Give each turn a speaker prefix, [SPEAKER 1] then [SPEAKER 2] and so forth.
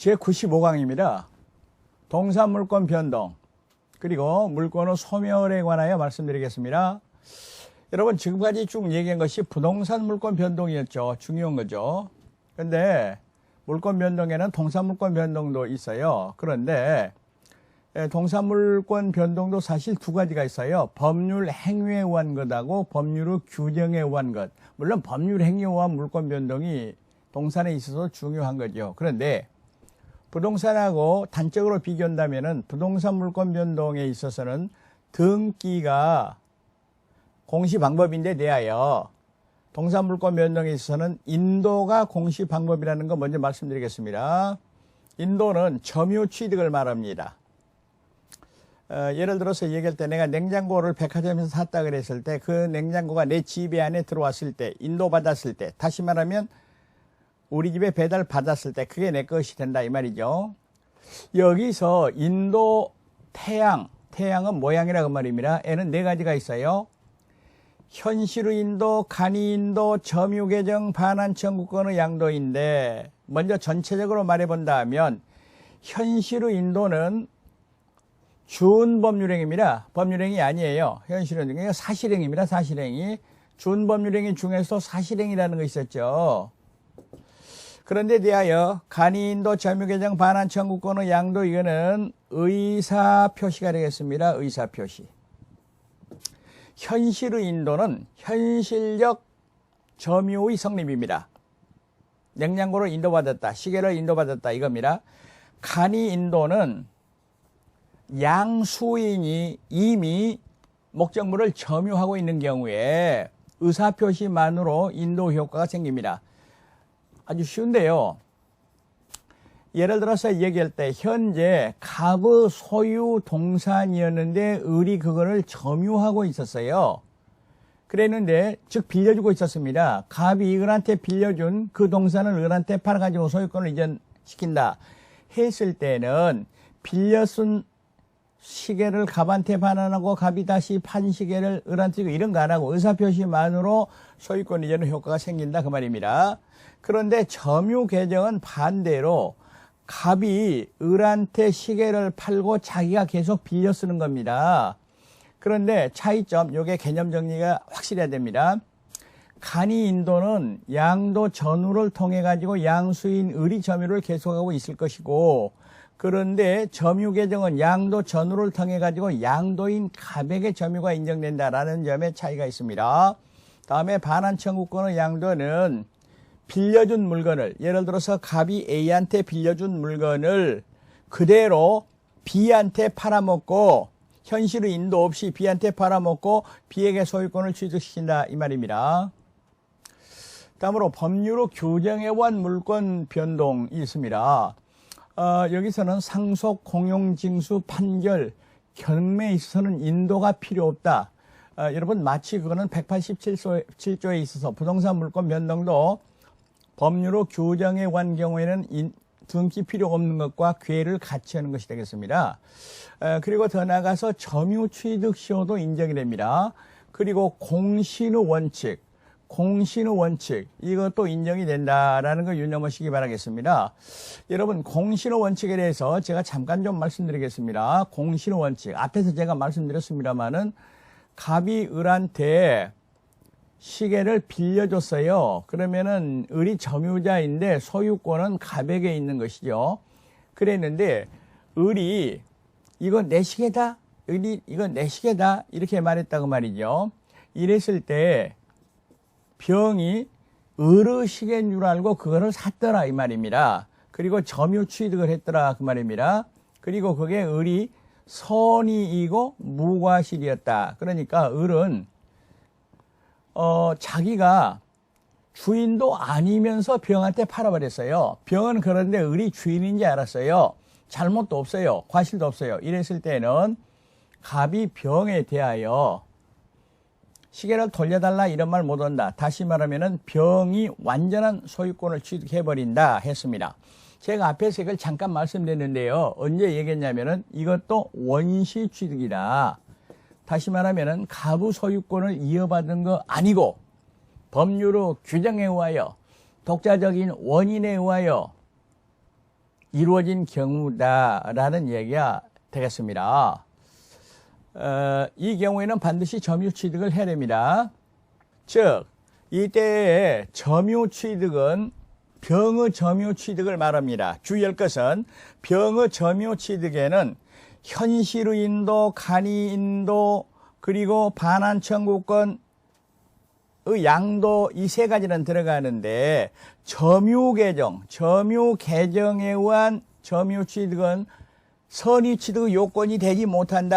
[SPEAKER 1] 제95강입니다. 동사물권 변동 그리고 물권의 소멸에 관하여 말씀드리겠습니다. 여러분 지금까지 쭉 얘기한 것이 부동산 물권 변동이었죠. 중요한 거죠. 그런데 물권 변동에는 동사물권 변동도 있어요. 그런데 동사물권 변동도 사실 두 가지가 있어요. 법률 행위에 의한 것하고 법률의 규정에 의한 것. 물론 법률 행위에 의한 물권 변동이 동산에 있어서 중요한 거죠. 그런데 부동산하고 단적으로 비교한다면은 부동산 물권 변동에 있어서는 등기가 공시 방법인데 대하여 동산 물권 변동에 있어서는 인도가 공시 방법이라는 거 먼저 말씀드리겠습니다. 인도는 점유 취득을 말합니다. 예를 들어서 얘기할 때 내가 냉장고를 백화점에서 샀다 그랬을 때 그 냉장고가 내 집 안에 들어왔을 때 인도 받았을 때 다시 말하면 우리 집에 배달 받았을 때 그게 내 것이 된다 이 말이죠. 여기서 인도 태양은 모양이라고 말입니다. 애는 네 가지가 있어요. 현실의 인도, 간이 인도, 점유 개정, 반환 청구권의 양도인데 먼저 전체적으로 말해본다면 현실의 인도는 준법률행위입니다. 법률행위 아니에요. 현실은 사실행위입니다. 사실행위. 준법률행위 중에서 사실행위라는 거 있었죠. 그런데 대하여 간이인도, 점유개정, 반환 청구권의 양도 이거는 의사표시가 되겠습니다. 의사표시. 현실의 인도는 현실적 점유의 성립입니다. 냉장고를 인도받았다. 시계를 인도받았다. 이겁니다. 간이인도는 양수인이 이미 목적물을 점유하고 있는 경우에 의사표시만으로 인도 효과가 생깁니다. 아주 쉬운데요. 예를 들어서 얘기할 때 현재 갑의 소유 동산이었는데 을이 그거를 점유하고 있었어요. 그랬는데 즉 빌려주고 있었습니다. 갑이 을한테 빌려준 그 동산을 을한테 팔아가지고 소유권을 이전시킨다 했을 때는 빌려 쓴 시계를 갑한테 반환하고 갑이 다시 판 시계를 을한테 주고 이런 거 안 하고 의사표시만으로 소유권 이전의 효과가 생긴다 그 말입니다. 그런데 점유 개정은 반대로 갑이 을한테 시계를 팔고 자기가 계속 빌려 쓰는 겁니다. 그런데 차이점, 요게 개념 정리가 확실해야 됩니다. 간이인도는 양도 전후를 통해 가지고 양수인 을이 점유를 계속하고 있을 것이고 그런데 점유 개정은 양도 전후를 통해 가지고 양도인 갑에게 점유가 인정된다라는 점에 차이가 있습니다. 다음에 반환 청구권의 양도는 빌려준 물건을 예를 들어서 갑이 A한테 빌려준 물건을 그대로 B한테 팔아먹고 현실의 인도 없이 B한테 팔아먹고 B에게 소유권을 취득시킨다 이 말입니다. 다음으로 법률의 규정에 의한 물권 변동이 있습니다. 여기서는 상속, 공용, 징수, 판결, 경매에 있어서는 인도가 필요 없다. 여러분 마치 그거는 187조에 있어서 부동산 물권 변동도 법률의 규정에 관한 경우에는 등기 필요 없는 것과 괴를 같이 하는 것이 되겠습니다. 그리고 더 나아가서 점유 취득 시효도 인정이 됩니다. 그리고 공신의 원칙 이것도 인정이 된다라는 걸 유념하시기 바라겠습니다. 여러분 공신의 원칙에 대해서 제가 잠깐 좀 말씀드리겠습니다. 공신의 원칙 앞에서 제가 말씀드렸습니다마는 갑이 을한테 시계를 빌려줬어요. 그러면은 을이 점유자인데 소유권은 갑에게 있는 것이죠. 그랬는데 을이 이거 내 시계다. 을이 이거 내 시계다. 이렇게 말했다고 말이죠. 이랬을 때 병이 을의 시계인 줄 알고 그거를 샀더라 이 말입니다. 그리고 점유 취득을 했더라 그 말입니다. 그리고 그게 을이 선의이고 무과실이었다. 그러니까 을은 자기가 주인도 아니면서 병한테 팔아버렸어요. 병은 그런데 을이 주인인지 알았어요. 잘못도 없어요. 과실도 없어요. 이랬을 때는 갑이 병에 대하여 시계를 돌려달라 이런 말 못한다. 다시 말하면은 병이 완전한 소유권을 취득해버린다 했습니다. 제가 앞에서 이걸 잠깐 말씀드렸는데요. 언제 얘기했냐면은 이것도 원시 취득이다. 다시 말하면은 갑의 소유권을 이어받은 거 아니고 법률의 규정에 의하여 독자적인 원인에 의하여 이루어진 경우다라는 얘기가 되겠습니다. 이 경우에는 반드시 점유취득을 해야 됩니다. 즉 이때의 점유취득은 병의 점유취득을 말합니다. 주의할 것은 병의 점유취득에는 현실의 인도, 간이 인도, 그리고 반환 청구권의 양도 이 세 가지는 들어가는데 점유개정에 의한 점유취득은 선의취득의 요건이 되지 못한다.